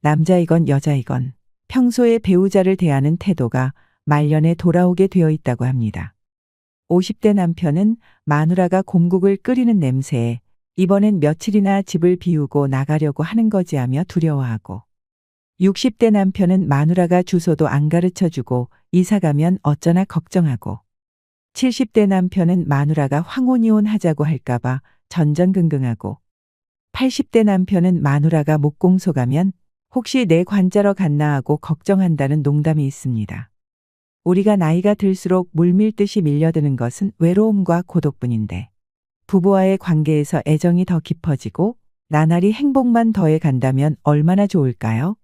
남자이건 여자이건 평소에 배우자를 대하는 태도가 말년에 돌아오게 되어 있다고 합니다. 50대 남편은 마누라가 곰국을 끓이는 냄새에 이번엔 며칠이나 집을 비우고 나가려고 하는 거지 하며 두려워하고, 60대 남편은 마누라가 주소도 안 가르쳐 주고 이사 가면 어쩌나 걱정하고, 70대 남편은 마누라가 황혼이혼 하자고 할까봐 전전긍긍하고, 80대 남편은 마누라가 목공소 가면 혹시 내 관자러 갔나 하고 걱정한다는 농담이 있습니다. 우리가 나이가 들수록 물밀듯이 밀려드는 것은 외로움과 고독뿐인데, 부부와의 관계에서 애정이 더 깊어지고 나날이 행복만 더해 간다면 얼마나 좋을까요?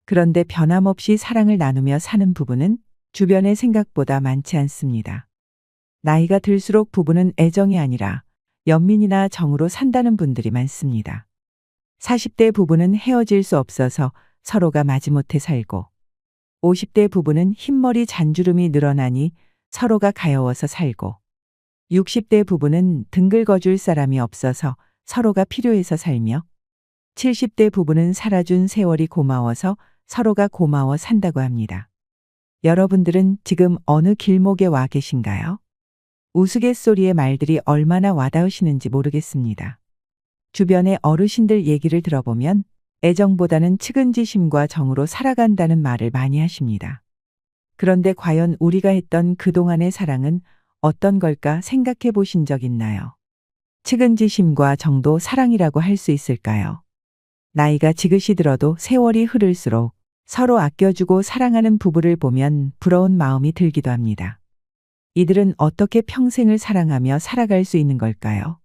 그런데 변함없이 사랑을 나누며 사는 부부는 주변에 생각보다 많지 않습니다. 나이가 들수록 부부는 애정이 아니라 연민이나 정으로 산다는 분들이 많습니다. 40대 부부는 헤어질 수 없어서 서로가 마지못해 살고, 50대 부부는 흰머리 잔주름이 늘어나니 서로가 가여워서 살고, 60대 부부는 등 긁어줄 사람이 없어서 서로가 필요해서 살며, 70대 부부는 살아준 세월이 고마워서 서로가 고마워 산다고 합니다. 여러분들은 지금 어느 길목에 와 계신가요? 우스갯소리의 말들이 얼마나 와닿으시는지 모르겠습니다. 주변의 어르신들 얘기를 들어보면 애정보다는 측은지심과 정으로 살아간다는 말을 많이 하십니다. 그런데 과연 우리가 했던 그동안의 사랑은 어떤 걸까 생각해 보신 적 있나요? 측은지심과 정도 사랑이라고 할 수 있을까요? 나이가 지긋이 들어도 세월이 흐를수록 서로 아껴주고 사랑하는 부부를 보면 부러운 마음이 들기도 합니다. 이들은 어떻게 평생을 사랑하며 살아갈 수 있는 걸까요?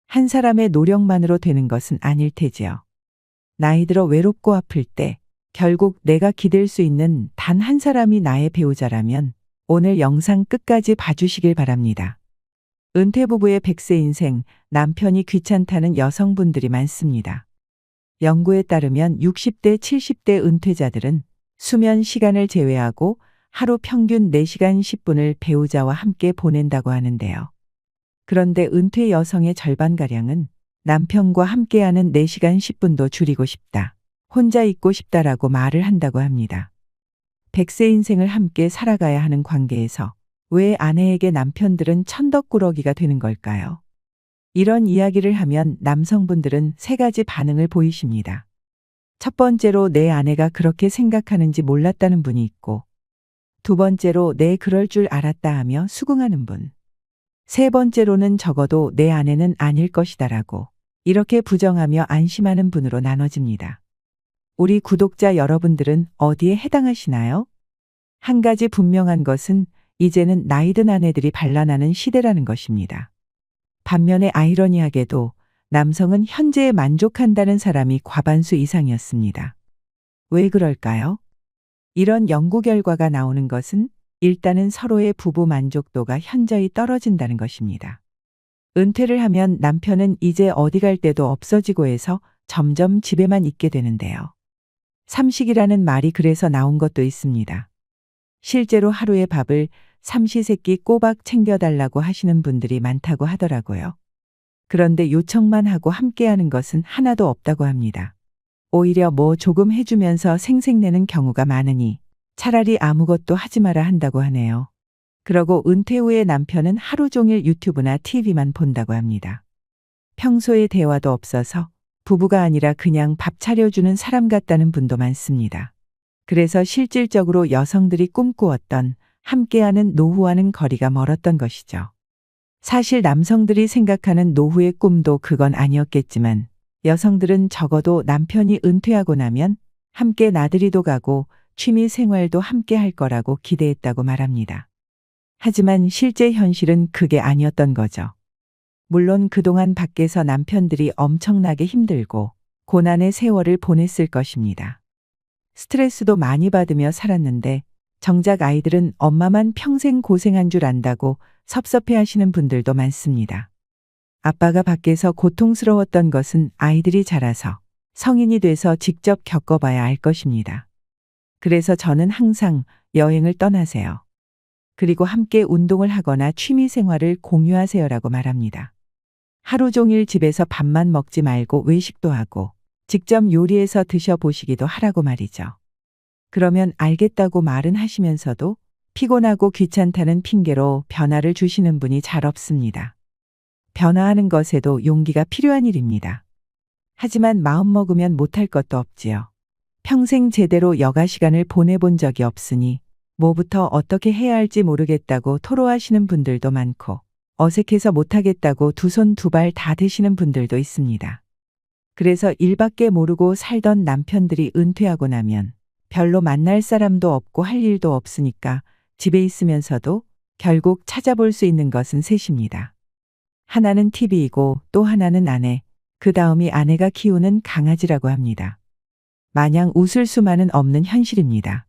한 사람의 노력만으로 되는 것은 아닐 테지요. 나이 들어 외롭고 아플 때 결국 내가 기댈 수 있는 단 한 사람이 나의 배우자라면 오늘 영상 끝까지 봐주시길 바랍니다. 은퇴부부의 100세 인생, 남편이 귀찮다는 여성분들이 많습니다. 연구에 따르면 60대, 70대 은퇴자들은 수면 시간을 제외하고 하루 평균 4시간 10분을 배우자와 함께 보낸다고 하는데요. 그런데 은퇴 여성의 절반가량은 남편과 함께하는 4시간 10분도 줄이고 싶다, 혼자 있고 싶다라고 말을 한다고 합니다. 100세 인생을 함께 살아가야 하는 관계에서 왜 아내에게 남편들은 천덕꾸러기가 되는 걸까요? 이런 이야기를 하면 남성분들은 3가지 반응을 보이십니다. 첫 번째로 내 아내가 그렇게 생각하는지 몰랐다는 분이 있고, 두 번째로 네 그럴 줄 알았다 하며 수긍하는 분, 세 번째로는 적어도 내 아내는 아닐 것이다라고 이렇게 부정하며 안심하는 분으로 나눠집니다. 우리 구독자 여러분들은 어디에 해당하시나요? 한 가지 분명한 것은 이제는 나이든 아내들이 반란하는 시대라는 것입니다. 반면에 아이러니하게도 남성은 현재에 만족한다는 사람이 과반수 이상이었습니다. 왜 그럴까요? 이런 연구 결과가 나오는 것은 일단은 서로의 부부 만족도가 현저히 떨어진다는 것입니다. 은퇴를 하면 남편은 이제 어디 갈 데도 없어지고 해서 점점 집에만 있게 되는데요. 삼식이라는 말이 그래서 나온 것도 있습니다. 실제로 하루의 밥을 삼시세끼 꼬박 챙겨달라고 하시는 분들이 많다고 하더라고요. 그런데 요청만 하고 함께하는 것은 하나도 없다고 합니다. 오히려 뭐 조금 해주면서 생색내는 경우가 많으니 차라리 아무것도 하지 마라 한다고 하네요. 그러고 은퇴 후에 남편은 하루 종일 유튜브나 TV만 본다고 합니다. 평소에 대화도 없어서 부부가 아니라 그냥 밥 차려주는 사람 같다는 분도 많습니다. 그래서 실질적으로 여성들이 꿈꾸었던 함께하는 노후와는 거리가 멀었던 것이죠. 사실 남성들이 생각하는 노후의 꿈도 그건 아니었겠지만 여성들은 적어도 남편이 은퇴하고 나면 함께 나들이도 가고 취미 생활도 함께 할 거라고 기대했다고 말합니다. 하지만 실제 현실은 그게 아니었던 거죠. 물론 그동안 밖에서 남편들이 엄청나게 힘들고 고난의 세월을 보냈을 것입니다. 스트레스도 많이 받으며 살았는데 정작 아이들은 엄마만 평생 고생한 줄 안다고 섭섭해하시는 분들도 많습니다. 아빠가 밖에서 고통스러웠던 것은 아이들이 자라서 성인이 돼서 직접 겪어봐야 알 것입니다. 그래서 저는 항상 여행을 떠나세요. 그리고 함께 운동을 하거나 취미 생활을 공유하세요라고 말합니다. 하루 종일 집에서 밥만 먹지 말고 외식도 하고 직접 요리해서 드셔보시기도 하라고 말이죠. 그러면 알겠다고 말은 하시면서도 피곤하고 귀찮다는 핑계로 변화를 주시는 분이 잘 없습니다. 변화하는 것에도 용기가 필요한 일입니다. 하지만 마음먹으면 못할 것도 없지요. 평생 제대로 여가 시간을 보내본 적이 없으니 뭐부터 어떻게 해야 할지 모르겠다고 토로하시는 분들도 많고 어색해서 못하겠다고 두 손 두 발 다 대시는 분들도 있습니다. 그래서 일밖에 모르고 살던 남편들이 은퇴하고 나면 별로 만날 사람도 없고 할 일도 없으니까 집에 있으면서도 결국 찾아볼 수 있는 것은 셋입니다. 하나는 TV이고 또 하나는 아내, 그 다음이 아내가 키우는 강아지라고 합니다. 마냥 웃을 수만은 없는 현실입니다.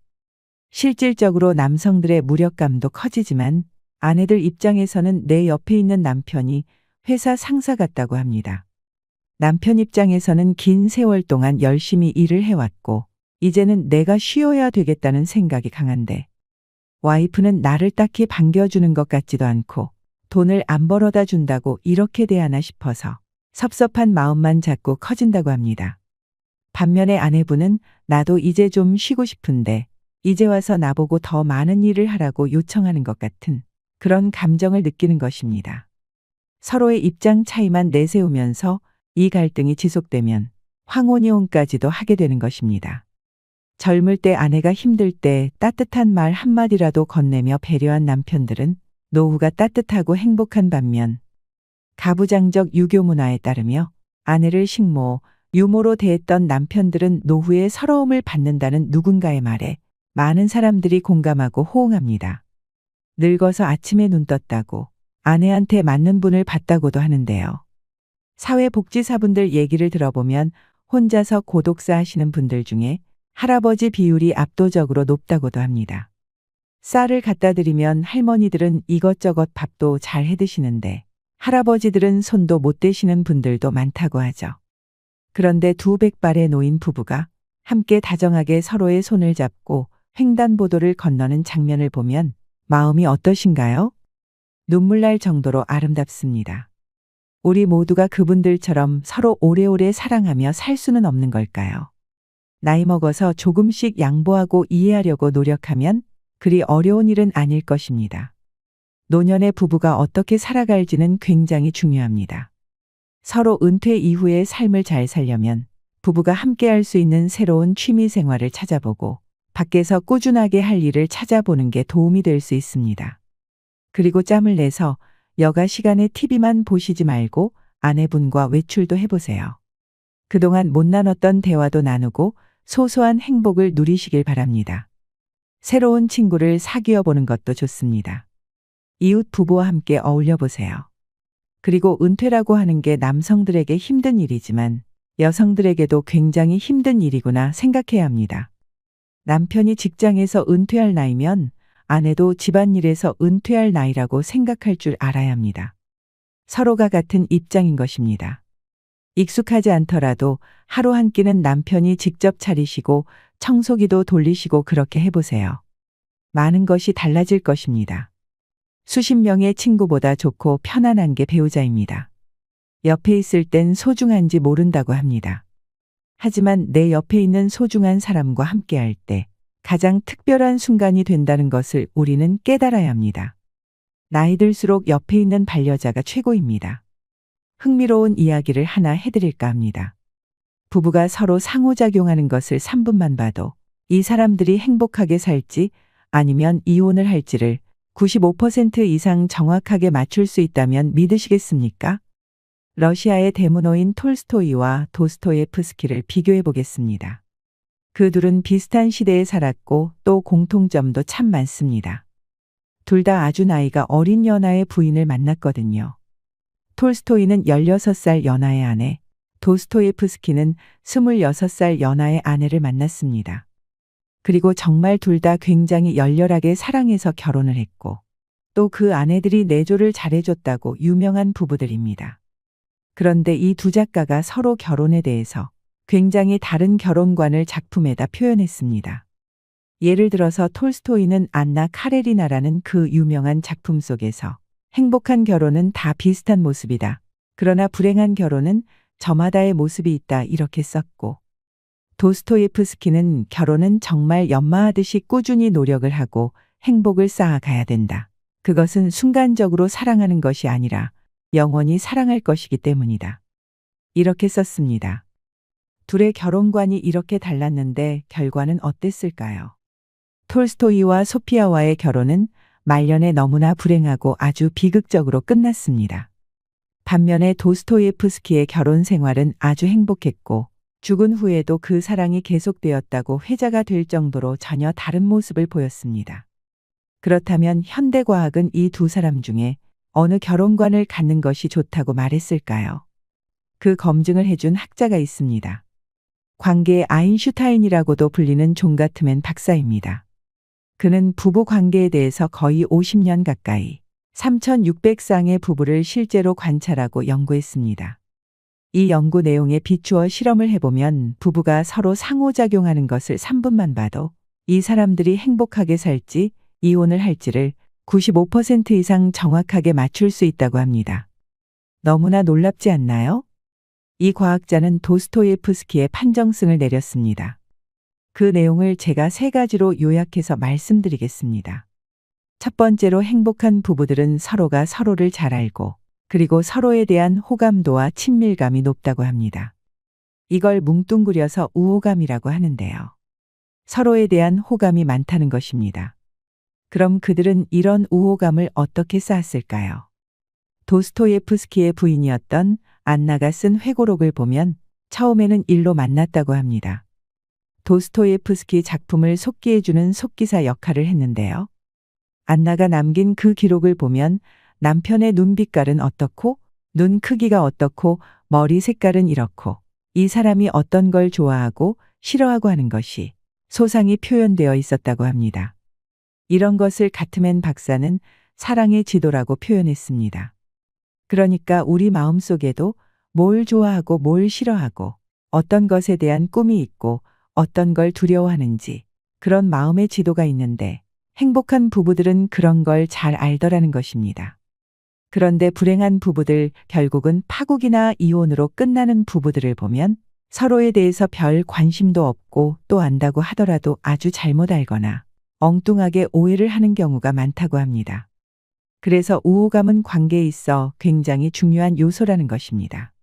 실질적으로 남성들의 무력감도 커지지만 아내들 입장에서는 내 옆에 있는 남편이 회사 상사 같다고 합니다. 남편 입장에서는 긴 세월 동안 열심히 일을 해왔고 이제는 내가 쉬어야 되겠다는 생각이 강한데 와이프는 나를 딱히 반겨주는 것 같지도 않고 돈을 안 벌어다 준다고 이렇게 대하나 싶어서 섭섭한 마음만 자꾸 커진다고 합니다. 반면에 아내분은 나도 이제 좀 쉬고 싶은데 이제 와서 나보고 더 많은 일을 하라고 요청하는 것 같은 그런 감정을 느끼는 것입니다. 서로의 입장 차이만 내세우면서 이 갈등이 지속되면 황혼이혼까지도 하게 되는 것입니다. 젊을 때 아내가 힘들 때 따뜻한 말 한마디라도 건네며 배려한 남편들은 노후가 따뜻하고 행복한 반면 가부장적 유교 문화에 따르며 아내를 식모, 유모로 대했던 남편들은 노후에 서러움을 받는다는 누군가의 말에 많은 사람들이 공감하고 호응합니다. 늙어서 아침에 눈 떴다고 아내한테 맞는 분을 봤다고도 하는데요. 사회복지사분들 얘기를 들어보면 혼자서 고독사 하시는 분들 중에 할아버지 비율이 압도적으로 높다고도 합니다. 쌀을 갖다 드리면 할머니들은 이것저것 밥도 잘 해드시는데 할아버지들은 손도 못 대시는 분들도 많다고 하죠. 그런데 두 백발의 노인 부부가 함께 다정하게 서로의 손을 잡고 횡단보도를 건너는 장면을 보면 마음이 어떠신가요? 눈물 날 정도로 아름답습니다. 우리 모두가 그분들처럼 서로 오래오래 사랑하며 살 수는 없는 걸까요? 나이 먹어서 조금씩 양보하고 이해하려고 노력하면 그리 어려운 일은 아닐 것입니다. 노년의 부부가 어떻게 살아갈지는 굉장히 중요합니다. 서로 은퇴 이후의 삶을 잘 살려면 부부가 함께 할 수 있는 새로운 취미 생활을 찾아보고 밖에서 꾸준하게 할 일을 찾아보는 게 도움이 될 수 있습니다. 그리고 짬을 내서 여가 시간에 TV만 보시지 말고 아내분과 외출도 해보세요. 그동안 못 나눴던 대화도 나누고 소소한 행복을 누리시길 바랍니다. 새로운 친구를 사귀어 보는 것도 좋습니다. 이웃 부부와 함께 어울려 보세요. 그리고 은퇴라고 하는 게 남성들에게 힘든 일이지만 여성들에게도 굉장히 힘든 일이구나 생각해야 합니다. 남편이 직장에서 은퇴할 나이면 아내도 집안일에서 은퇴할 나이라고 생각할 줄 알아야 합니다. 서로가 같은 입장인 것입니다. 익숙하지 않더라도 하루 한 끼는 남편이 직접 차리시고 청소기도 돌리시고 그렇게 해보세요. 많은 것이 달라질 것입니다. 수십 명의 친구보다 좋고 편안한 게 배우자입니다. 옆에 있을 땐 소중한지 모른다고 합니다. 하지만 내 옆에 있는 소중한 사람과 함께할 때 가장 특별한 순간이 된다는 것을 우리는 깨달아야 합니다. 나이 들수록 옆에 있는 반려자가 최고입니다. 흥미로운 이야기를 하나 해드릴까 합니다. 부부가 서로 상호작용하는 것을 3분만 봐도 이 사람들이 행복하게 살지 아니면 이혼을 할지를 95% 이상 정확하게 맞출 수 있다면 믿으시겠습니까? 러시아의 대문호인 톨스토이와 도스토예프스키를 비교해 보겠습니다. 그 둘은 비슷한 시대에 살았고 또 공통점도 참 많습니다. 둘 다 아주 나이가 어린 연하의 부인을 만났거든요. 톨스토이는 16살 연하의 아내, 도스토예프스키는 26살 연하의 아내를 만났습니다. 그리고 정말 둘 다 굉장히 열렬하게 사랑해서 결혼을 했고 또 그 아내들이 내조를 잘해줬다고 유명한 부부들입니다. 그런데 이 두 작가가 서로 결혼에 대해서 굉장히 다른 결혼관을 작품에다 표현했습니다. 예를 들어서 톨스토이는 안나 카레리나라는 그 유명한 작품 속에서 행복한 결혼은 다 비슷한 모습이다. 그러나 불행한 결혼은 저마다의 모습이 있다 이렇게 썼고, 도스토예프스키는 결혼은 정말 연마하듯이 꾸준히 노력을 하고 행복을 쌓아가야 된다. 그것은 순간적으로 사랑하는 것이 아니라 영원히 사랑할 것이기 때문이다. 이렇게 썼습니다. 둘의 결혼관이 이렇게 달랐는데 결과는 어땠을까요? 톨스토이와 소피아와의 결혼은 말년에 너무나 불행하고 아주 비극적으로 끝났습니다. 반면에 도스토예프스키의 결혼 생활은 아주 행복했고 죽은 후에도 그 사랑이 계속되었다고 회자가 될 정도로 전혀 다른 모습을 보였습니다. 그렇다면 현대과학은 이 두 사람 중에 어느 결혼관을 갖는 것이 좋다고 말했을까요? 그 검증을 해준 학자가 있습니다. 관계의 아인슈타인이라고도 불리는 존 가트맨 박사입니다. 그는 부부 관계에 대해서 거의 50년 가까이 3,600쌍의 부부를 실제로 관찰하고 연구했습니다. 이 연구 내용에 비추어 실험을 해보면 부부가 서로 상호작용하는 것을 3분만 봐도 이 사람들이 행복하게 살지 이혼을 할지를 95% 이상 정확하게 맞출 수 있다고 합니다. 너무나 놀랍지 않나요? 이 과학자는 도스토예프스키의 판정승을 내렸습니다. 그 내용을 제가 3가지로 요약해서 말씀드리겠습니다. 첫 번째로 행복한 부부들은 서로가 서로를 잘 알고 그리고 서로에 대한 호감도와 친밀감이 높다고 합니다. 이걸 뭉뚱그려서 우호감이라고 하는데요. 서로에 대한 호감이 많다는 것입니다. 그럼 그들은 이런 우호감을 어떻게 쌓았을까요? 도스토예프스키의 부인이었던 안나가 쓴 회고록을 보면 처음에는 일로 만났다고 합니다. 도스토예프스키 작품을 속기해주는 속기사 역할을 했는데요. 안나가 남긴 그 기록을 보면 남편의 눈빛깔은 어떻고 눈 크기가 어떻고 머리 색깔은 이렇고 이 사람이 어떤 걸 좋아하고 싫어하고 하는 것이 소상히 표현되어 있었다고 합니다. 이런 것을 가트맨 박사는 사랑의 지도라고 표현했습니다. 그러니까 우리 마음속에도 뭘 좋아하고 뭘 싫어하고 어떤 것에 대한 꿈이 있고 어떤 걸 두려워하는지 그런 마음의 지도가 있는데 행복한 부부들은 그런 걸 잘 알더라는 것입니다. 그런데 불행한 부부들, 결국은 파국이나 이혼으로 끝나는 부부들을 보면 서로에 대해서 별 관심도 없고 또 안다고 하더라도 아주 잘못 알거나 엉뚱하게 오해를 하는 경우가 많다고 합니다. 그래서 우호감은 관계에 있어 굉장히 중요한 요소라는 것입니다.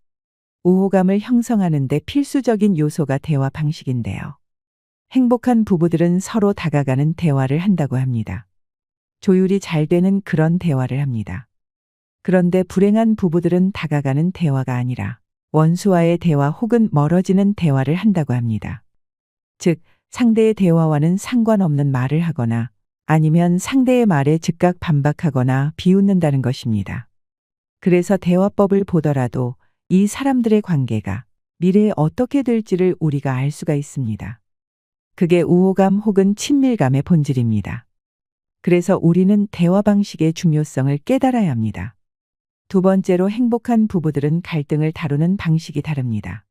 우호감을 형성하는 데 필수적인 요소가 대화 방식인데요. 행복한 부부들은 서로 다가가는 대화를 한다고 합니다. 조율이 잘 되는 그런 대화를 합니다. 그런데 불행한 부부들은 다가가는 대화가 아니라 원수와의 대화 혹은 멀어지는 대화를 한다고 합니다. 즉, 상대의 대화와는 상관없는 말을 하거나 아니면 상대의 말에 즉각 반박하거나 비웃는다는 것입니다. 그래서 대화법을 보더라도 이 사람들의 관계가 미래에 어떻게 될지를 우리가 알 수가 있습니다. 그게 우호감 혹은 친밀감의 본질입니다. 그래서 우리는 대화 방식의 중요성을 깨달아야 합니다. 두 번째로 행복한 부부들은 갈등을 다루는 방식이 다릅니다.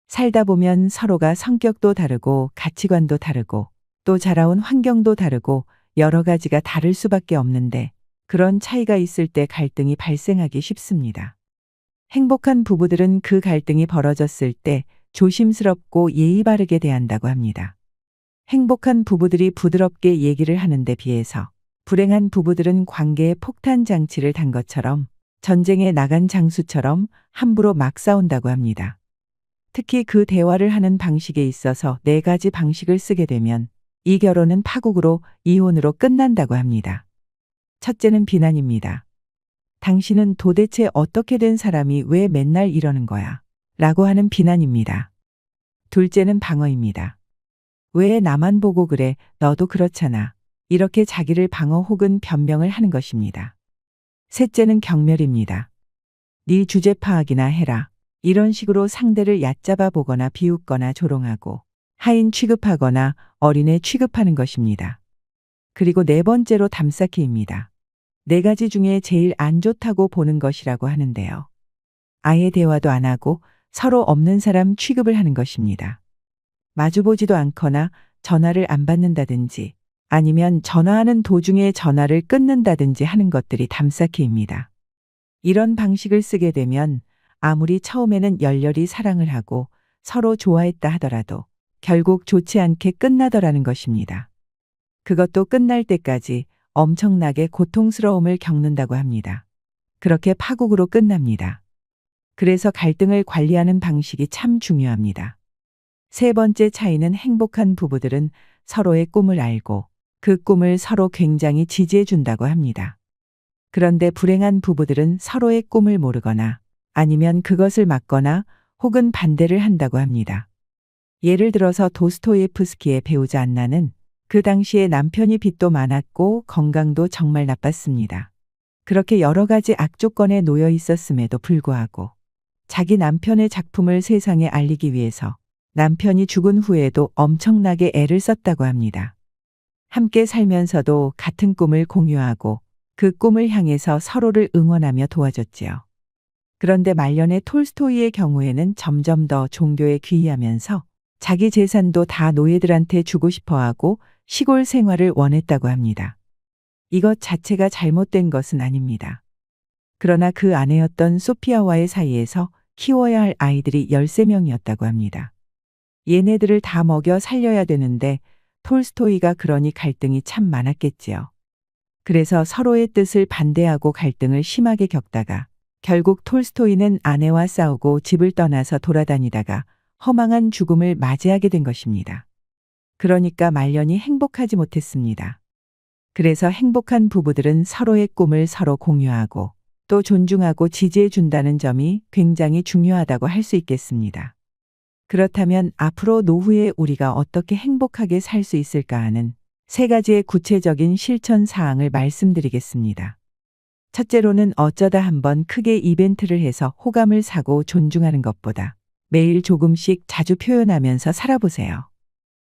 살다 보면 서로가 성격도 다르고 가치관도 다르고 또 자라온 환경도 다르고 여러 가지가 다를 수밖에 없는데 그런 차이가 있을 때 갈등이 발생하기 쉽습니다. 행복한 부부들은 그 갈등이 벌어졌을 때 조심스럽고 예의 바르게 대한다고 합니다. 행복한 부부들이 부드럽게 얘기를 하는데 비해서 불행한 부부들은 관계에 폭탄 장치를 단 것처럼 전쟁에 나간 장수처럼 함부로 막 싸운다고 합니다. 특히 그 대화를 하는 방식에 있어서 4가지 방식을 쓰게 되면 이 결혼은 파국으로 이혼으로 끝난다고 합니다. 첫째는 비난입니다. 당신은 도대체 어떻게 된 사람이 왜 맨날 이러는 거야? 라고 하는 비난입니다. 둘째는 방어입니다. 왜 나만 보고 그래? 너도 그렇잖아. 이렇게 자기를 방어 혹은 변명을 하는 것입니다. 셋째는 경멸입니다. 네 주제 파악이나 해라. 이런 식으로 상대를 얕잡아 보거나 비웃거나 조롱하고 하인 취급하거나 어린애 취급하는 것입니다. 그리고 4번째로 담쌓기입니다. 4가지 중에 제일 안 좋다고 보는 것이라고 하는데요. 아예 대화도 안 하고 서로 없는 사람 취급을 하는 것입니다. 마주보지도 않거나 전화를 안 받는다든지 아니면 전화하는 도중에 전화를 끊는다든지 하는 것들이 담쌓기입니다. 이런 방식을 쓰게 되면 아무리 처음에는 열렬히 사랑을 하고 서로 좋아했다 하더라도 결국 좋지 않게 끝나더라는 것입니다. 그것도 끝날 때까지 엄청나게 고통스러움을 겪는다고 합니다. 그렇게 파국으로 끝납니다. 그래서 갈등을 관리하는 방식이 참 중요합니다. 세 번째 차이는 행복한 부부들은 서로의 꿈을 알고 그 꿈을 서로 굉장히 지지해 준다고 합니다. 그런데 불행한 부부들은 서로의 꿈을 모르거나 아니면 그것을 막거나 혹은 반대를 한다고 합니다. 예를 들어서 도스토예프스키의 배우자 안나는 그 당시에 남편이 빚도 많았고 건강도 정말 나빴습니다. 그렇게 여러 가지 악조건에 놓여 있었음에도 불구하고 자기 남편의 작품을 세상에 알리기 위해서 남편이 죽은 후에도 엄청나게 애를 썼다고 합니다. 함께 살면서도 같은 꿈을 공유하고 그 꿈을 향해서 서로를 응원하며 도와줬지요. 그런데 말년의 톨스토이의 경우에는 점점 더 종교에 귀의하면서 자기 재산도 다 노예들한테 주고 싶어하고 시골 생활을 원했다고 합니다. 이것 자체가 잘못된 것은 아닙니다. 그러나 그 아내였던 소피아와의 사이에서 키워야 할 아이들이 13명이었다고 합니다. 얘네들을 다 먹여 살려야 되는데 톨스토이가 그러니 갈등이 참 많았겠지요. 그래서 서로의 뜻을 반대하고 갈등을 심하게 겪다가 결국 톨스토이는 아내와 싸우고 집을 떠나서 돌아다니다가 허망한 죽음을 맞이하게 된 것입니다. 그러니까 말년이 행복하지 못했습니다. 그래서 행복한 부부들은 서로의 꿈을 서로 공유하고 또 존중하고 지지해 준다는 점이 굉장히 중요하다고 할 수 있겠습니다. 그렇다면 앞으로 노후에 우리가 어떻게 행복하게 살 수 있을까 하는 세 가지의 구체적인 실천 사항을 말씀드리겠습니다. 첫째로는 어쩌다 한번 크게 이벤트를 해서 호감을 사고 존중하는 것보다 매일 조금씩 자주 표현하면서 살아보세요.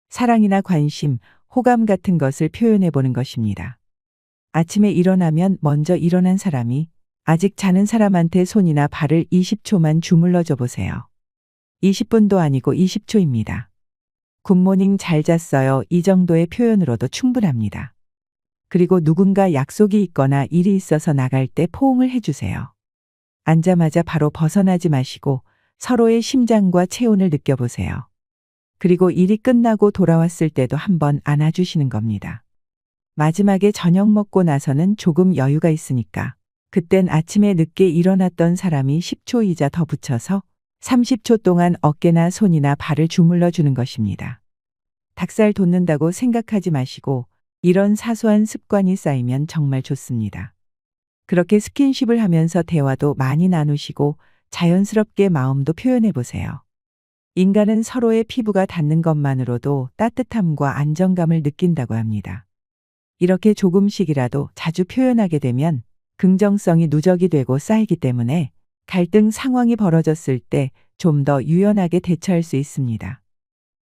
사랑이나 관심, 호감 같은 것을 표현해 보는 것입니다. 아침에 일어나면 먼저 일어난 사람이 아직 자는 사람한테 손이나 발을 20초만 주물러 줘 보세요. 20분도 아니고 20초입니다. 굿모닝 잘 잤어요. 이 정도의 표현으로도 충분합니다. 그리고 누군가 약속이 있거나 일이 있어서 나갈 때 포옹을 해주세요. 앉자마자 바로 벗어나지 마시고 서로의 심장과 체온을 느껴보세요. 그리고 일이 끝나고 돌아왔을 때도 한번 안아주시는 겁니다. 마지막에 저녁 먹고 나서는 조금 여유가 있으니까 그땐 아침에 늦게 일어났던 사람이 10초이자 더 붙여서 30초 동안 어깨나 손이나 발을 주물러 주는 것입니다. 닭살 돋는다고 생각하지 마시고 이런 사소한 습관이 쌓이면 정말 좋습니다. 그렇게 스킨십을 하면서 대화도 많이 나누시고 자연스럽게 마음도 표현해 보세요. 인간은 서로의 피부가 닿는 것만으로도 따뜻함과 안정감을 느낀다고 합니다. 이렇게 조금씩이라도 자주 표현하게 되면 긍정성이 누적이 되고 쌓이기 때문에 갈등 상황이 벌어졌을 때 좀 더 유연하게 대처할 수 있습니다.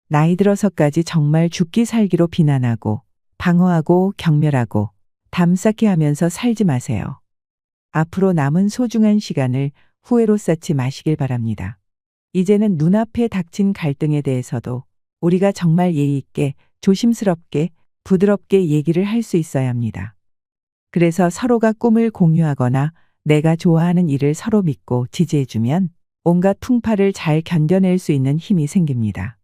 나이 들어서까지 정말 죽기 살기로 비난하고 방어하고 경멸하고 담쌓게 하면서 살지 마세요. 앞으로 남은 소중한 시간을 후회로 쌓지 마시길 바랍니다. 이제는 눈앞에 닥친 갈등에 대해서도 우리가 정말 예의 있게 조심스럽게 부드럽게 얘기를 할 수 있어야 합니다. 그래서 서로가 꿈을 공유하거나 내가 좋아하는 일을 서로 믿고 지지해주면 온갖 풍파를 잘 견뎌낼 수 있는 힘이 생깁니다.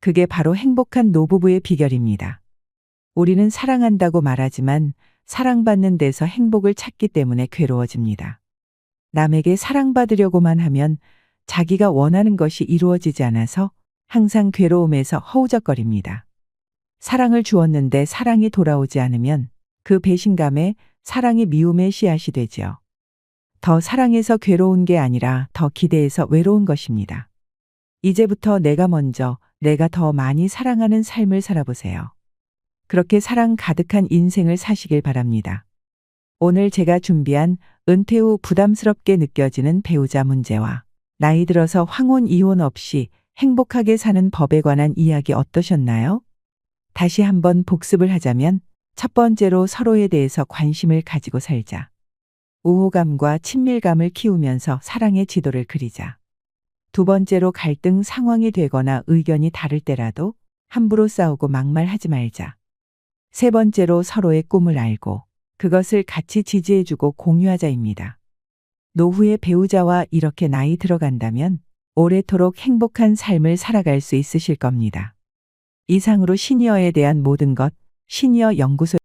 그게 바로 행복한 노부부의 비결입니다. 우리는 사랑한다고 말하지만 사랑받는 데서 행복을 찾기 때문에 괴로워집니다. 남에게 사랑받으려고만 하면 자기가 원하는 것이 이루어지지 않아서 항상 괴로움에서 허우적거립니다. 사랑을 주었는데 사랑이 돌아오지 않으면 그 배신감에 사랑이 미움의 씨앗이 되지요. 더 사랑해서 괴로운 게 아니라 더 기대해서 외로운 것입니다. 이제부터 내가 먼저, 내가 더 많이 사랑하는 삶을 살아보세요. 그렇게 사랑 가득한 인생을 사시길 바랍니다. 오늘 제가 준비한 은퇴 후 부담스럽게 느껴지는 배우자 문제와 나이 들어서 황혼 이혼 없이 행복하게 사는 법에 관한 이야기 어떠셨나요? 다시 한번 복습을 하자면 첫 번째로 서로에 대해서 관심을 가지고 살자. 우호감과 친밀감을 키우면서 사랑의 지도를 그리자. 두 번째로 갈등 상황이 되거나 의견이 다를 때라도 함부로 싸우고 막말하지 말자. 세 번째로 서로의 꿈을 알고 그것을 같이 지지해주고 공유하자입니다. 노후의 배우자와 이렇게 나이 들어간다면 오래도록 행복한 삶을 살아갈 수 있으실 겁니다. 이상으로 시니어에 대한 모든 것, 시니어 연구소